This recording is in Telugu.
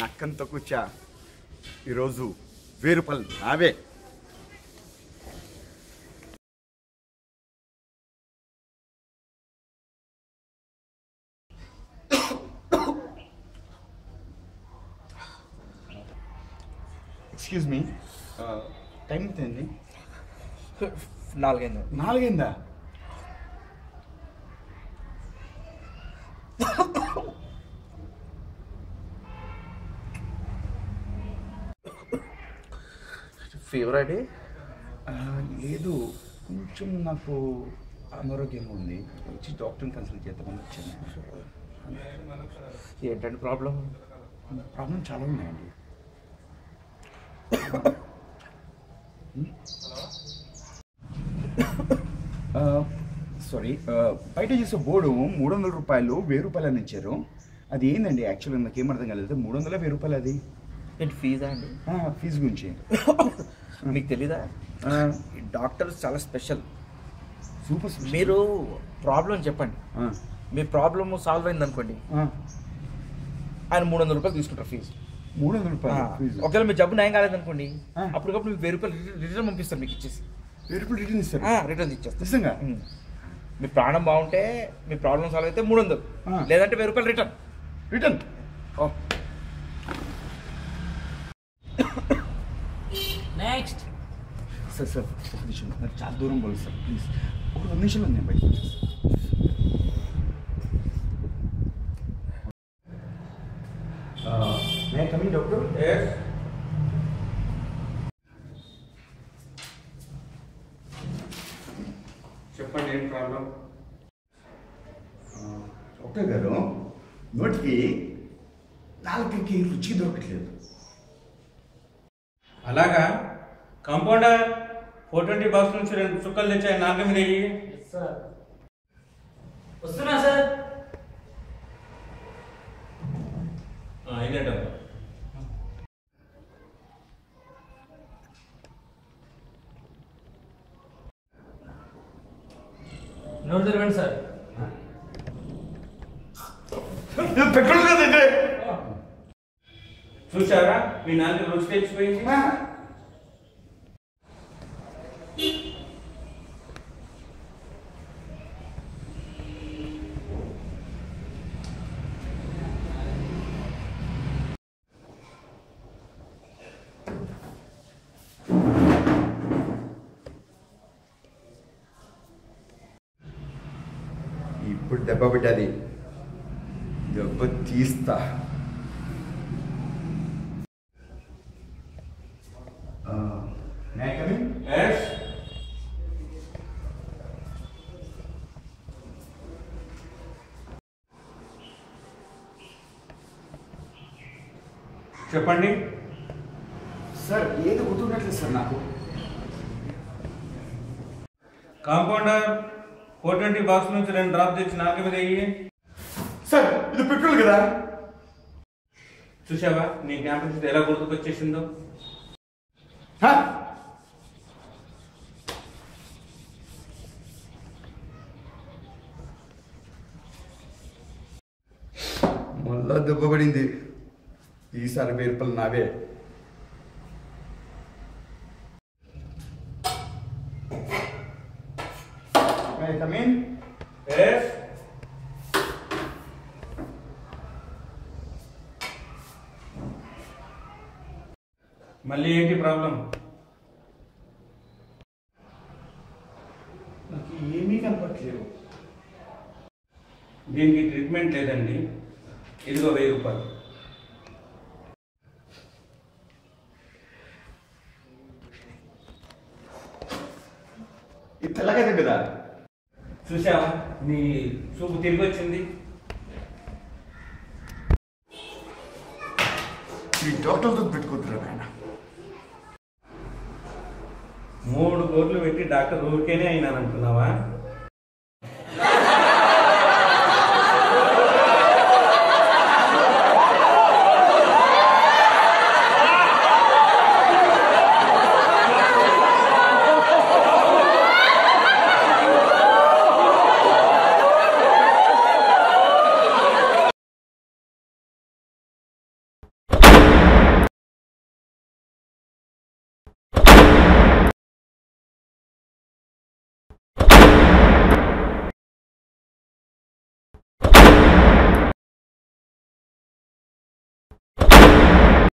నక్కంతో కూర్చా ఈరోజు 1000 రూపాయలు నావే. ఎక్స్క్యూజ్ మీ, టైం ఎంతండి? 4 4 ఫీవర్ అండి? లేదు, కొంచెం నాకు అనారోగ్యంగా ఉంది. వచ్చి డాక్టర్ని కన్సల్ట్ చేద్దామని వచ్చాను. ఏంటండి ప్రాబ్లం? ప్రాబ్లం చాలా ఉన్నాయండి. సారీ, బయట చేసే బోర్డు 300 రూపాయలు 1000 రూపాయలు అని ఇచ్చారు. అది ఏందండి? యాక్చువల్గా నాకు ఏం అర్థం కాలేదు. 300 1000 రూపాయలు అది ఏంటి ఫీజా అండి? ఫీజు గురించి మీకు తెలీదా? డాక్టర్స్ చాలా స్పెషల్. సూపర్. మీరు ప్రాబ్లం చెప్పండి, మీ ప్రాబ్లమ్ సాల్వ్ అయింది అనుకోండి, ఆయన 300 రూపాయలు తీసుకుంటారు ఫీజు. 300 రూపాయలు ఫీజు. ఒకవేళ మీ జబ్బు నయం కాలేదనుకోండి, అప్పటికప్పుడు మీకు 1000 రూపాయలు రిటర్న్ పంపిస్తారు. మీకు ఇచ్చేసి 1000 రూపాయలు రిటర్న్ ఇస్తారు. రిటర్న్ ఇచ్చేస్తారు. నిజంగా? మీ ప్రాణం బాగుంటే, మీ ప్రాబ్లం సాల్వ్ అయితే 300, లేదంటే 1000 రూపాయలు return. Return next. Sir sir ఒక నిమిషం, నాకు చాలా దూరం పోదు సార్, ప్లీజ్ ఒక 2 నిమిషంలో నేను బయటకు వచ్చేస్తాను. May I come in doctor? చెప్పండి, ఏం ప్రాబ్లం? డాక్టర్ గారు, నోటికి నాలుగుకి రుచి దొరకట్లేదు. అలాగా? కాంపౌండర్ 420 బాక్స్ నుంచి 2 చుక్కలు తెచ్చాయి, 4 మీద వెయ్యి. వస్తున్నా సార్. అయినట్టు నోట్ తెరవండి సార్. పెట్రోల్ కదండి. చూసారా, మీ నాన్న రుచి తెచ్చిపోయింది. ఇప్పుడు దెబ్బ పెట్టాది, దెబ్బ తీస్తా. చెప్పండి సార్. ఏది గుర్తున్నట్లేదు సార్ నాకు. కాంపౌండర్ 420 బాక్స్ నుంచి 2 డ్రాప్ తెచ్చి 4 మీద వెయ్యి. సార్, ఇది పెట్రోల్ కదా? చూసావా, నీ జ్ఞాపకం ఎలా గుర్తుకొచ్చేసిందో. మళ్ళా దెబ్బ పడింది. ఈసారి 1000 రూపాయలు నావే. Come in. Yes. మళ్ళీ ఏంటి ప్రాబ్లం? నాకు ఏమీ కనపట్లేదు. దీనికి ట్రీట్మెంట్ లేదండి. ఇదిగో 1000 రూపాయలు. ఇది తెల్లగదే కదా? చూసావా, నీ చూపు తిరిగి వచ్చింది. ఈ డాక్టర్తో పెట్టుకుంటారా ఆయన? 3 కోట్లు పెట్టి డాక్టర్ ఊరికేనే అయినానంటున్నావా?